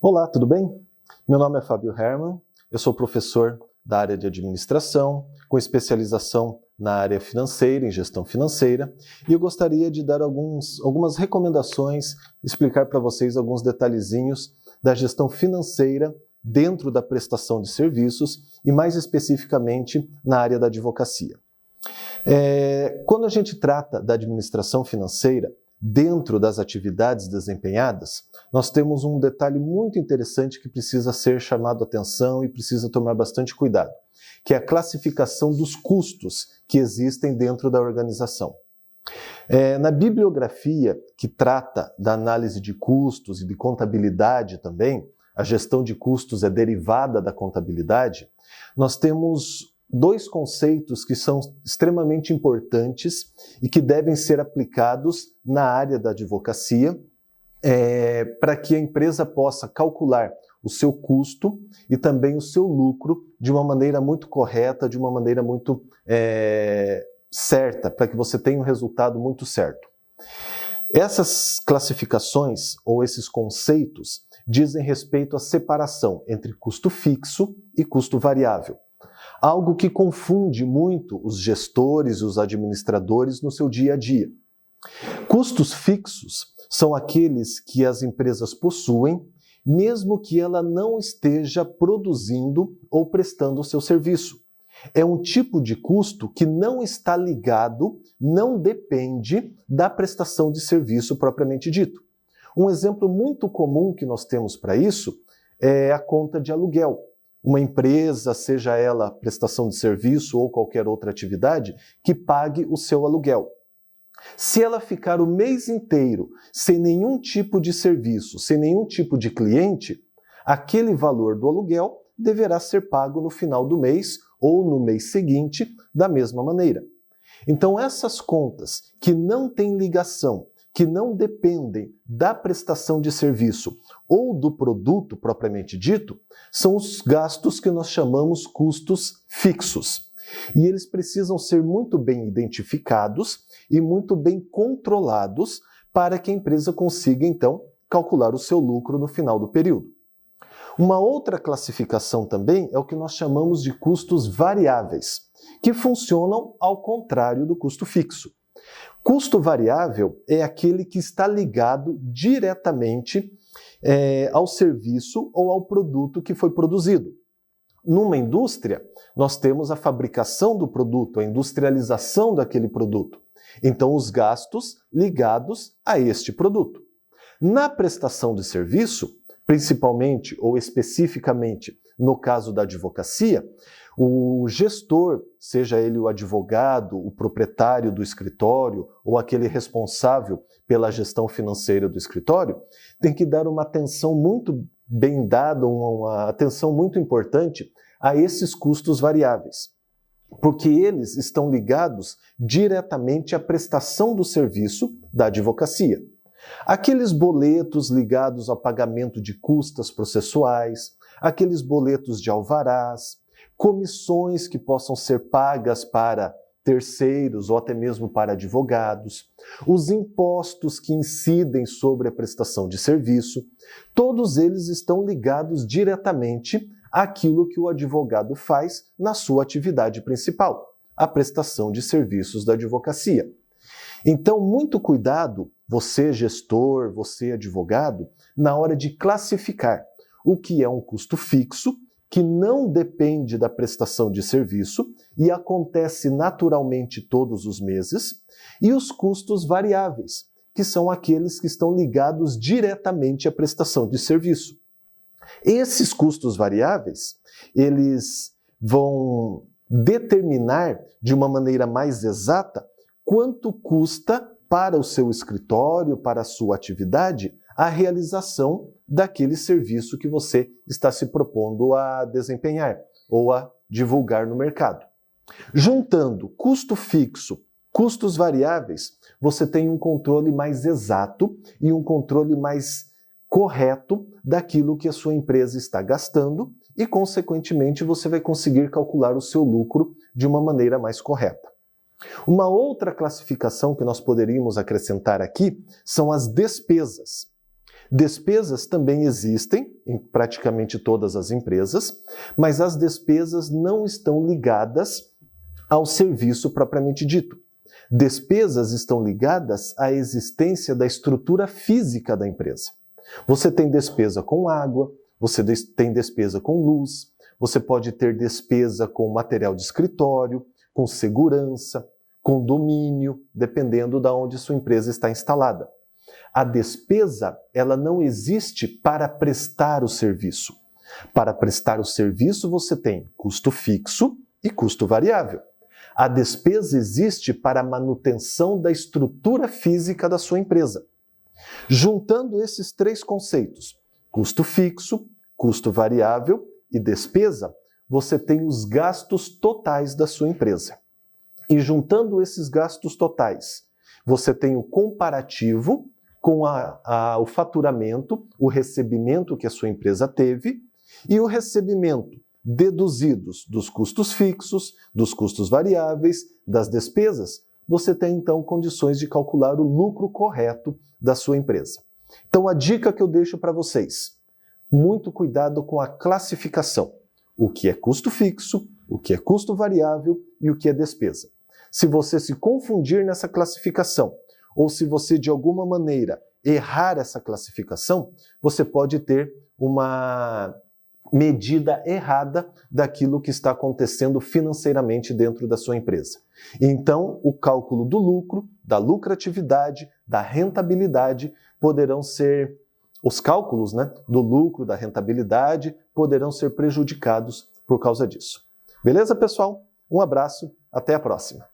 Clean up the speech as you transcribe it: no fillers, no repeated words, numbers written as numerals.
Olá, tudo bem? Meu nome é Fábio Hermann, eu sou professor da área de administração, com especialização na área financeira, em gestão financeira, e eu gostaria de dar algumas recomendações, explicar para vocês alguns detalhezinhos da gestão financeira dentro da prestação de serviços e mais especificamente na área da advocacia. Quando a gente trata da administração financeira, dentro das atividades desempenhadas, nós temos um detalhe muito interessante que precisa ser chamado a atenção e precisa tomar bastante cuidado, que é a classificação dos custos que existem dentro da organização. Na bibliografia que trata da análise de custos e de contabilidade também, a gestão de custos é derivada da contabilidade, nós temos dois conceitos que são extremamente importantes e que devem ser aplicados na área da advocacia para que a empresa possa calcular o seu custo e também o seu lucro de uma maneira muito correta, de uma maneira muito certa, para que você tenha um resultado muito certo. Essas classificações ou esses conceitos dizem respeito à separação entre custo fixo e custo variável. Algo que confunde muito os gestores e os administradores no seu dia a dia. Custos fixos são aqueles que as empresas possuem, mesmo que ela não esteja produzindo ou prestando o seu serviço. É um tipo de custo que não está ligado, não depende da prestação de serviço propriamente dito. Um exemplo muito comum que nós temos para isso é a conta de aluguel. Uma empresa, seja ela prestação de serviço ou qualquer outra atividade, que pague o seu aluguel. Se ela ficar o mês inteiro sem nenhum tipo de serviço, sem nenhum tipo de cliente, aquele valor do aluguel deverá ser pago no final do mês ou no mês seguinte da mesma maneira. Então essas contas que não têm ligação, que não dependem da prestação de serviço ou do produto propriamente dito, são os gastos que nós chamamos custos fixos. E eles precisam ser muito bem identificados e muito bem controlados para que a empresa consiga, então, calcular o seu lucro no final do período. Uma outra classificação também é o que nós chamamos de custos variáveis, que funcionam ao contrário do custo fixo. Custo variável é aquele que está ligado diretamente ao serviço ou ao produto que foi produzido. Numa indústria, nós temos a fabricação do produto, a industrialização daquele produto. Então, os gastos ligados a este produto. Na prestação de serviço, principalmente ou especificamente no caso da advocacia, o gestor, seja ele o advogado, o proprietário do escritório ou aquele responsável pela gestão financeira do escritório, tem que dar uma atenção muito bem dada, uma atenção muito importante a esses custos variáveis, porque eles estão ligados diretamente à prestação do serviço da advocacia. Aqueles boletos ligados ao pagamento de custas processuais, aqueles boletos de alvarás, comissões que possam ser pagas para terceiros ou até mesmo para advogados, os impostos que incidem sobre a prestação de serviço, todos eles estão ligados diretamente àquilo que o advogado faz na sua atividade principal, a prestação de serviços da advocacia. Então, muito cuidado, você gestor, você advogado, na hora de classificar o que é um custo fixo, que não depende da prestação de serviço e acontece naturalmente todos os meses, e os custos variáveis, que são aqueles que estão ligados diretamente à prestação de serviço. Esses custos variáveis, eles vão determinar de uma maneira mais exata quanto custa para o seu escritório, para a sua atividade, a realização daquele serviço que você está se propondo a desempenhar ou a divulgar no mercado. Juntando custo fixo, custos variáveis, você tem um controle mais exato e um controle mais correto daquilo que a sua empresa está gastando e, consequentemente, você vai conseguir calcular o seu lucro de uma maneira mais correta. Uma outra classificação que nós poderíamos acrescentar aqui são as despesas. Despesas também existem em praticamente todas as empresas, mas as despesas não estão ligadas ao serviço propriamente dito. Despesas estão ligadas à existência da estrutura física da empresa. Você tem despesa com água, você tem despesa com luz, você pode ter despesa com material de escritório, com segurança, condomínio, dependendo de onde sua empresa está instalada. A despesa, ela não existe para prestar o serviço. Para prestar o serviço, você tem custo fixo e custo variável. A despesa existe para a manutenção da estrutura física da sua empresa. Juntando esses três conceitos, custo fixo, custo variável e despesa, você tem os gastos totais da sua empresa. E juntando esses gastos totais, você tem o comparativo com o faturamento, o recebimento que a sua empresa teve e o recebimento deduzidos dos custos fixos, dos custos variáveis, das despesas, você tem então condições de calcular o lucro correto da sua empresa. Então a dica que eu deixo para vocês, muito cuidado com a classificação. O que é custo fixo, o que é custo variável e o que é despesa. Se você se confundir nessa classificação, ou se você de alguma maneira errar essa classificação, você pode ter uma medida errada daquilo que está acontecendo financeiramente dentro da sua empresa. Então, o cálculo do lucro, da lucratividade, da rentabilidade poderão ser, os cálculos, do lucro, da rentabilidade poderão ser prejudicados por causa disso. Beleza, pessoal? Um abraço, até a próxima.